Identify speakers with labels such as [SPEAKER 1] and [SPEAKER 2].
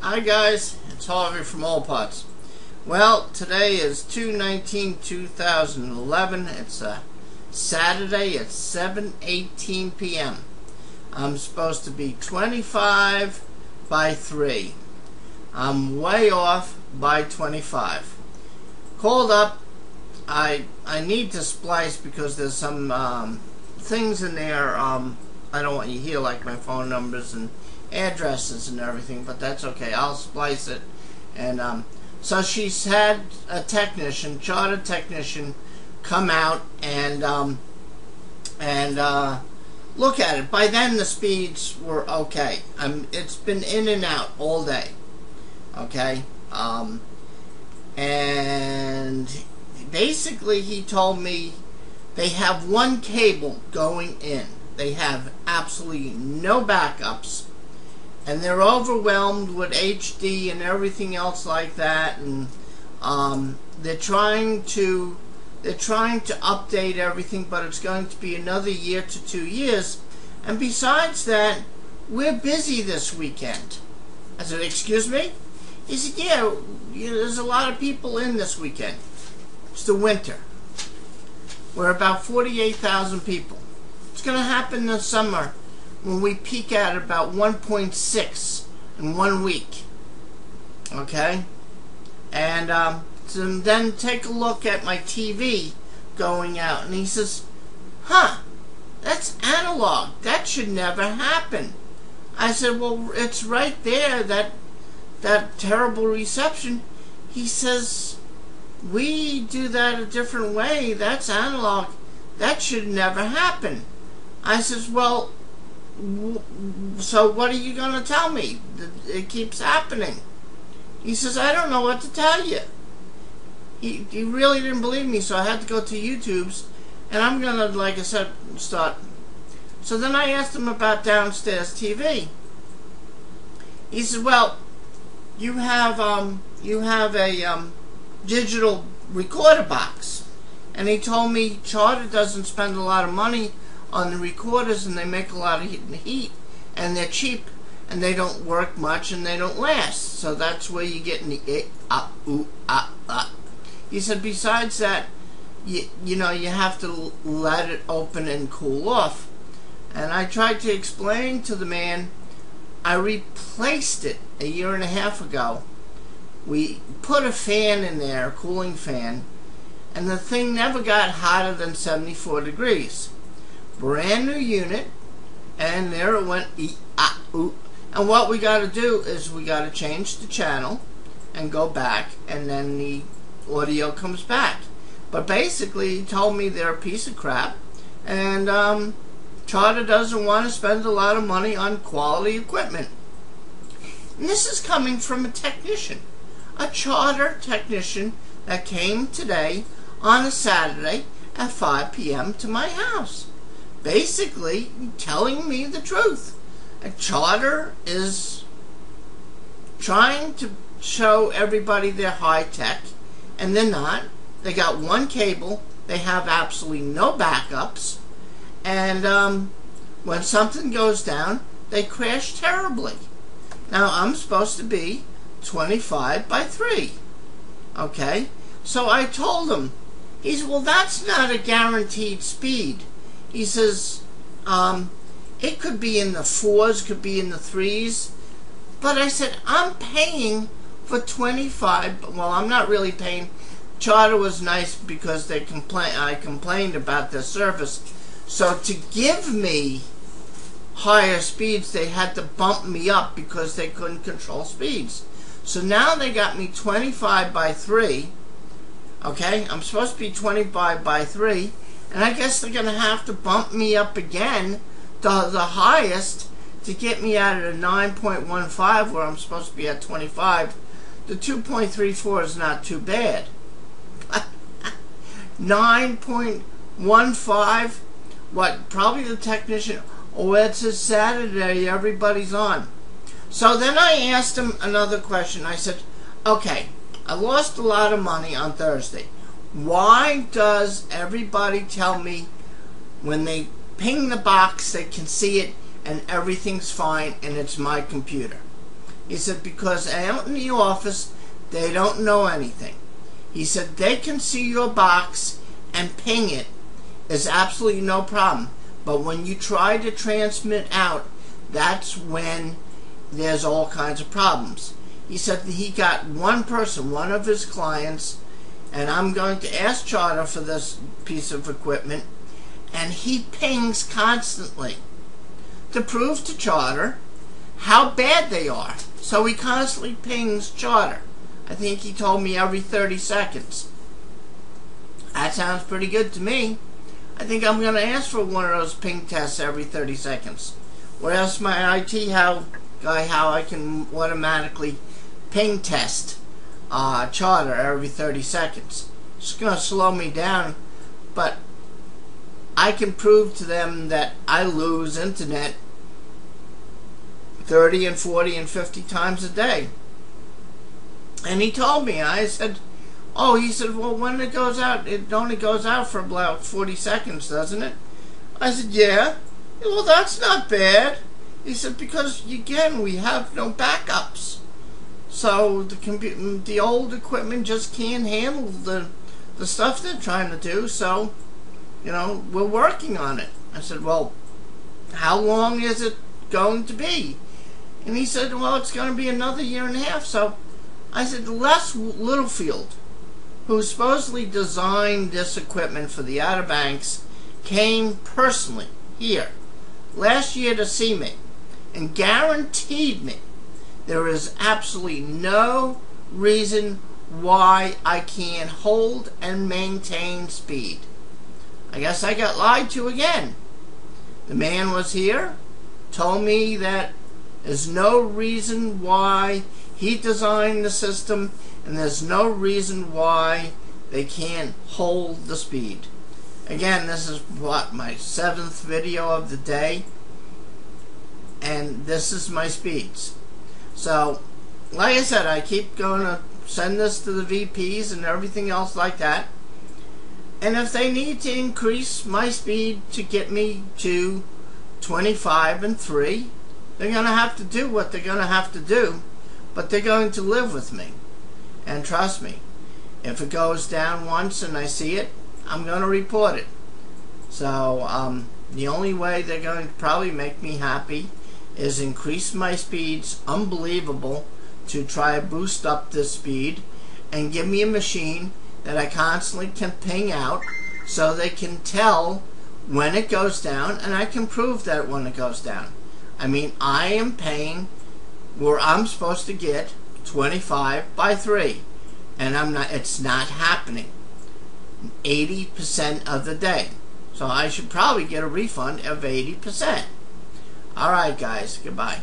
[SPEAKER 1] Hi guys, it's Harvey from All Pots. Well, today is 2/19/2011. It's a Saturday at 7:18 p.m. I'm supposed to be 25 by 3. I'm way off by 25. Called up. I need to splice because there's some things in there I don't want you to hear, like my phone numbers and addresses and everything, but that's okay. I'll splice it. And so she's had a technician, chartered technician, come out and look at it. By then the speeds were okay. It's been in and out all day. Okay, and basically he told me they have one cable going in. They have absolutely no backups, and they're overwhelmed with HD and everything else like that, and they're trying to update everything, but it's going to be another year to 2 years. And besides that, we're busy this weekend. I said, excuse me? He said, yeah, there's a lot of people in this weekend. It's the winter. We're about 48,000 people. It's going to happen this summer when we peak at about 1.6 in 1 week. Okay? And so then take a look at my TV going out. And he says, that's analog. That should never happen. I said, well, it's right there, that terrible reception. He says, we do that a different way. That's analog. That should never happen. I says, well, so what are you going to tell me? It keeps happening. He says, I don't know what to tell you. He really didn't believe me, so I had to go to YouTube's, and I'm going to, like I said, start. So then I asked him about downstairs TV. He said, well, you have a digital recorder box. And he told me Charter doesn't spend a lot of money on the recorders, and they make a lot of heat, and they're cheap, and they don't work much, and they don't last. So that's where you get in the He said, besides that, you know, you have to let it open and cool off. And I tried to explain to the man, I replaced it a year and a half ago. We put a fan in there, a cooling fan, and the thing never got hotter than 74 degrees. Brand new unit, and there it went. And what we got to do is we got to change the channel and go back, and then the audio comes back. But basically, he told me they're a piece of crap, and Charter doesn't want to spend a lot of money on quality equipment. And this is coming from a technician, a Charter technician that came today on a Saturday at 5 p.m. to my house, basically telling me the truth. A Charter is trying to show everybody they're high tech, and they're not. They got one cable. They have absolutely no backups, and when something goes down, they crash terribly. Now, I'm supposed to be 25 by 3. Okay? So I told him. He said, well, that's not a guaranteed speed. He says, it could be in the 4s, could be in the 3s. But I said, I'm paying for 25. Well, I'm not really paying. Charter was nice because I complained about their service. So to give me higher speeds, they had to bump me up because they couldn't control speeds. So now they got me 25 by 3. Okay, I'm supposed to be 25 by 3, and I guess they're going to have to bump me up again to the highest to get me out at a 9.15 where I'm supposed to be at 25. The 2.34 is not too bad. 9.15, what, probably the technician, oh, it's a Saturday, everybody's on. So then I asked him another question. I said, okay, I lost a lot of money on Thursday. Why does everybody tell me when they ping the box they can see it and everything's fine and it's my computer? He said, because out in the office, they don't know anything. He said, they can see your box and ping it is absolutely no problem. But when you try to transmit out, that's when there's all kinds of problems. He said that he got one person, one of his clients, and I'm going to ask Charter for this piece of equipment, and he pings constantly to prove to Charter how bad they are. So he constantly pings Charter. I think he told me every 30 seconds. That sounds pretty good to me. I think I'm going to ask for one of those ping tests every 30 seconds. Or ask my IT guy how I can automatically ping test Charter every 30 seconds. It's going to slow me down, but I can prove to them that I lose internet 30 and 40 and 50 times a day. And he told me, I said, oh, he said, well, when it goes out, it only goes out for about 40 seconds, doesn't it? I said, yeah. Well, that's not bad. He said, because, again, we have no backups. So the old equipment just can't handle the stuff they're trying to do. So, we're working on it. I said, well, how long is it going to be? And he said, well, it's going to be another year and a half. So I said, Les Littlefield, who supposedly designed this equipment for the Outer Banks, came personally here last year to see me and guaranteed me there is absolutely no reason why I can't hold and maintain speed. I guess I got lied to again. The man was here, told me that there's no reason why he designed the system, and there's no reason why they can't hold the speed. Again, this is what, my 7th video of the day, and this is my speeds. So, like I said, I keep going to send this to the VPs and everything else like that. And if they need to increase my speed to get me to 25 and 3, they're going to have to do what they're going to have to do. But they're going to live with me. And trust me, if it goes down once and I see it, I'm going to report it. So, the only way they're going to probably make me happy is increase my speeds unbelievable to try to boost up this speed and give me a machine that I constantly can ping out so they can tell when it goes down, and I can prove that when it goes down. I mean, I am paying where I'm supposed to get 25 by 3, and it's not happening 80% of the day. So I should probably get a refund of 80%. Alright guys, goodbye.